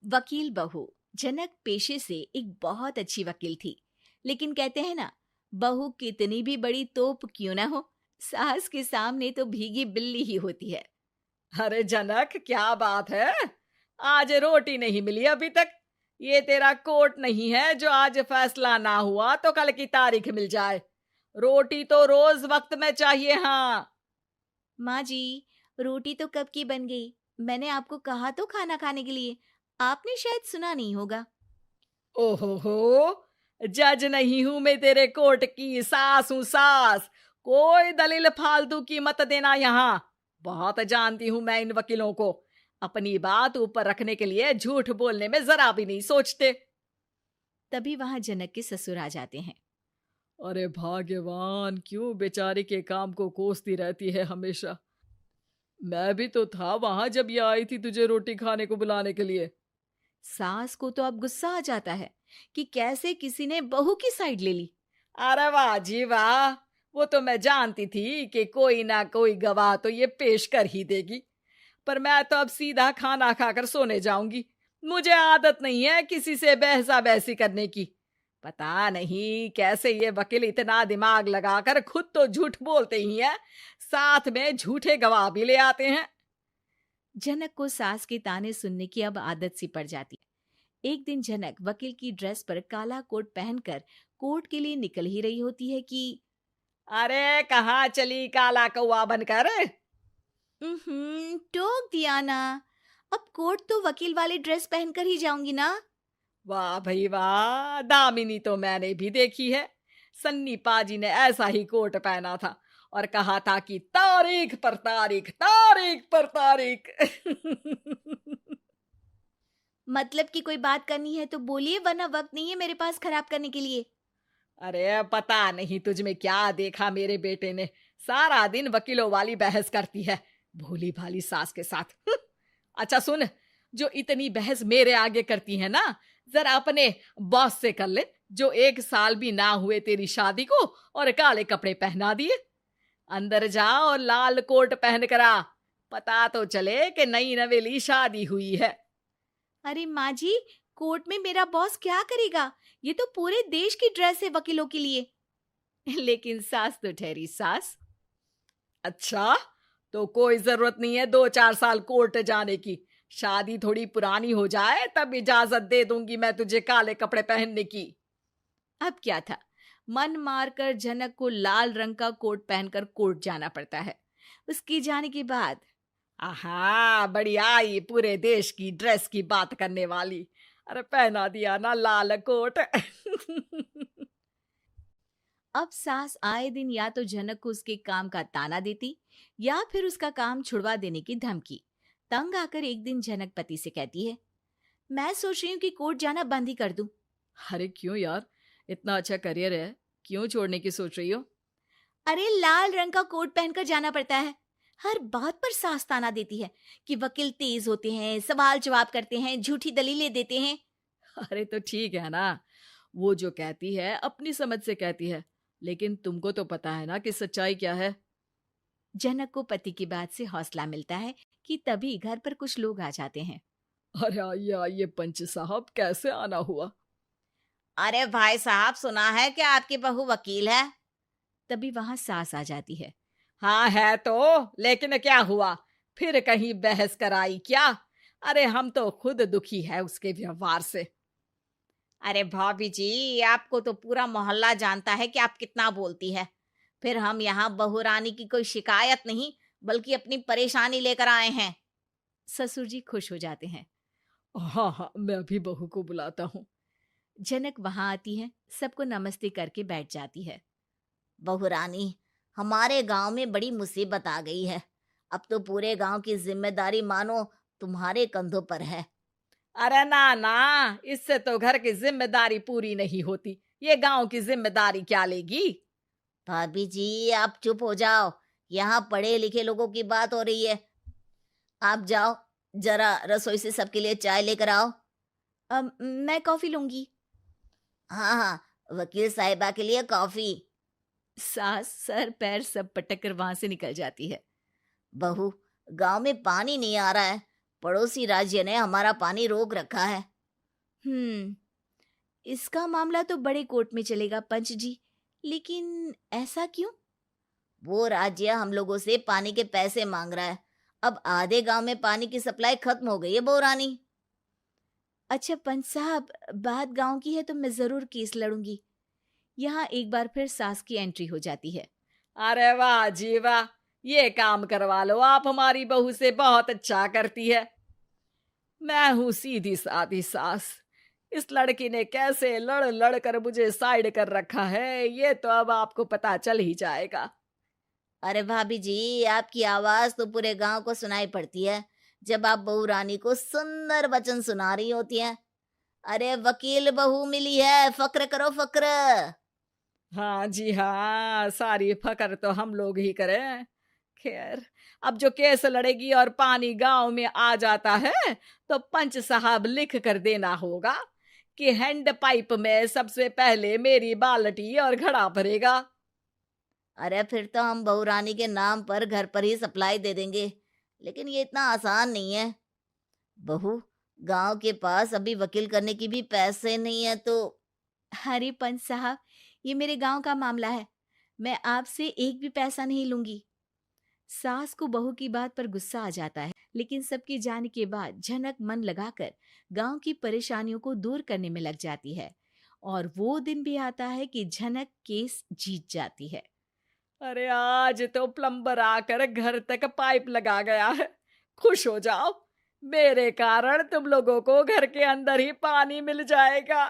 वकील बहू। जनक पेशे से एक बहुत अच्छी वकील थी, लेकिन कहते हैं ना, बहू कितनी भी बड़ी तोप क्यों ना हो, सास के सामने तो भीगी बिल्ली ही होती है। अरे जनक, क्या बात है? आज रोटी नहीं मिली अभी तक। ये तेरा कोर्ट नहीं है जो आज फैसला ना हुआ तो कल की तारीख मिल जाए। रोटी तो रोज वक्त में चाहिए। हाँ। माँ जी, रोटी तो कब की बन गई। मैंने आपको कहा तो खाना खाने के लिए, आपने शायद सुना नहीं होगा। ओहो हो, जज नहीं हूं मैं तेरे कोर्ट की, सास हूं सास। कोई दलील फालतू की मत देना यहाँ। बहुत जानती हूं मैं इन वकीलों को। अपनी बात ऊपर रखने के लिए झूठ बोलने में जरा भी नहीं सोचते। तभी वहां जनक के ससुर आ जाते हैं। अरे भाग्यवान, क्यों बेचारे के काम को कोसती रहती है हमेशा। मैं भी तो था वहां जब ये आई थी तुझे रोटी खाने को बुलाने के लिए। सास को तो अब गुस्सा आ जाता है कि कैसे किसी ने बहू की साइड ले ली। अरे वाह जी वाह, वो तो मैं जानती थी कि कोई ना कोई गवाह तो ये पेश कर ही देगी। पर मैं तो अब सीधा खाना खाकर सोने जाऊंगी। मुझे आदत नहीं है किसी से बहसा बहसी करने की। पता नहीं कैसे ये वकील इतना दिमाग लगाकर खुद तो झूठ बोलते ही हैं, साथ में झूठे गवाह भी ले आते हैं। जनक को सास के ताने सुनने की अब आदत सी पड़ जाती है। एक दिन जनक वकील की ड्रेस पर काला कोट पहनकर कोर्ट के लिए निकल ही रही होती है कि अरे कहाँ चली काला कौवा बनकर? टोक दिया ना। अब कोर्ट तो वकील वाली ड्रेस पहनकर ही जाऊंगी ना। वाह भाई वाह, दामिनी तो मैंने भी देखी है। सन्नी पाजी ने ऐसा ही कोट पहना था और कहा था कि तारीख पर तारीख, तारीख पर तारीख। मतलब कि कोई बात करनी है तो बोलिए, वरना वक्त नहीं है मेरे पास खराब करने के लिए। अरे पता नहीं तुझ में क्या देखा मेरे बेटे ने, सारा दिन वकीलों वाली बहस करती है, भोली भाली सास के साथ। अच्छा सुन, जो इतनी बहस मेरे आगे करती है ना, जरा अपने बॉस से कर ले, जो 1 साल भी ना हुए तेरी शादी को और काले कपड़े पहना दिए। अंदर जा और लाल कोट पहन कर आ, पता तो चले कि नई नवेली शादी हुई है। अरे माँ जी, कोर्ट में मेरा बॉस क्या करेगा? ये तो पूरे देश की ड्रेस है वकीलों के लिए। लेकिन सास तो ठहरी सास। अच्छा, तो कोई जरूरत नहीं है 2-4 साल कोर्ट जाने की। शादी थोड़ी पुरानी हो जाए तब इजाजत दे दूंगी मैं तुझे काले कपड़े पहनने की। अब क्या था, मन मारकर जनक को लाल रंग का कोट पहनकर कोर्ट जाना पड़ता है। उसके जाने के बाद आहा, बढ़िया, ये पूरे देश की ड्रेस की बात करने वाली। अरे पहना दिया ना लाल कोट। अब सास आए दिन या तो जनक को उसके काम का ताना देती, या फिर उसका काम छुड़वा देने की धमकी। तंग आकर एक दिन जनक पति से कहती है, मैं सोच रही हूँ कि कोर्ट जाना बंद ही कर दूं। अरे क्यों यार, इतना अच्छा करियर है, क्यों छोड़ने की सोच रही हो? अरे लाल रंग का कोट पहनकर जाना पड़ता है। हर बात पर सास ताना देती है कि वकील तेज होते हैं, सवाल जवाब करते हैं, झूठी दलीलें देते हैं। अरे तो ठीक है ना, वो जो कहती है अपनी समझ से कहती है, लेकिन तुमको तो पता है ना कि सच्चाई क्या है। जनक को पति की बात से हौसला मिलता है कि तभी घर पर कुछ लोग आ जाते हैं। अरे आइए पंच साहब, कैसे आना हुआ? अरे भाई साहब, सुना है कि आपकी बहू वकील है। तभी वहां सास आ जाती है। हाँ है तो, लेकिन क्या हुआ? फिर कहीं बहस कराई क्या? अरे हम तो खुद दुखी है उसके व्यवहार से। अरे भाभी जी, आपको तो पूरा मोहल्ला जानता है कि आप कितना बोलती है। फिर हम यहाँ बहू रानी की कोई शिकायत नहीं, बल्कि अपनी परेशानी लेकर आए हैं। ससुर जी खुश हो जाते हैं। हाँ हाँ, मैं भी बहू को बुलाता हूँ। जनक वहां आती है, सबको नमस्ते करके बैठ जाती है। बहू रानी, हमारे गांव में बड़ी मुसीबत आ गई है। अब तो पूरे गांव की जिम्मेदारी मानो तुम्हारे कंधों पर है। अरे ना ना, इससे तो घर की जिम्मेदारी पूरी नहीं होती, ये गांव की जिम्मेदारी क्या लेगी? भाभी जी, आप चुप हो जाओ। यहाँ पढ़े लिखे लोगों की बात हो रही है। आप जाओ, जरा रसोई से सबके लिए चाय लेकर आओ। मैं कॉफी लूंगी। हाँ हाँ, वकील साहिबा के लिए कॉफी। सास सर पैर सब पटक कर वहां से निकल जाती है। बहू, गांव में पानी नहीं आ रहा है, पड़ोसी राज्य ने हमारा पानी रोक रखा है। इसका मामला तो बड़े कोर्ट में चलेगा पंच जी, लेकिन ऐसा क्यों? वो राज्य हम लोगों से पानी के पैसे मांग रहा है। अब आधे गांव में पानी की सप्लाई खत्म हो गई है बहुरानी। अच्छा पंच साहब, बात गांव की है तो मैं जरूर केस लड़ूंगी। यहाँ एक बार फिर सास की एंट्री हो जाती है। अरे वाह जी वाह, ये काम करवा लो, आप हमारी बहू से बहुत अच्छा करती है। मैं हूं सीधी सादी सास। इस लड़की ने कैसे लड़ लड़ कर मुझे साइड कर रखा है, ये तो अब आपको पता चल ही जाएगा। अरे भाभी जी, आपकी आवाज तो पूरे गांव को सुनाई पड़ती है जब आप बहू रानी को सुंदर वचन सुना रही होती हैं। अरे वकील बहू मिली है, फक्र करो फक्र। हाँ जी हाँ, सारी फकर तो हम लोग ही करें। खैर, अब जो केस लड़ेगी और पानी गांव में आ जाता है तो पंच साहब लिख कर देना होगा कि हैंड पाइप में सबसे पहले मेरी बाल्टी और घड़ा भरेगा। अरे फिर तो हम बहू रानी के नाम पर घर पर ही सप्लाई दे देंगे, लेकिन ये इतना आसान नहीं है। बहू, गांव के पास अभी वकील करने की भी पैसे नहीं है तो। अरे पंच साहब, ये मेरे गांव का मामला है, मैं आपसे एक भी पैसा नहीं लूंगी। सास को बहू की बात पर गुस्सा आ जाता है, लेकिन सबके जाने के बाद झनक मन लगाकर गांव की परेशानियों को दूर करने में लग जाती है। और वो दिन भी आता है कि झनक केस जीत जाती है। अरे आज तो प्लम्बर आकर घर तक पाइप लगा गया है। खुश हो जाओ, मेरे कारण तुम लोगों को घर के अंदर ही पानी मिल जाएगा।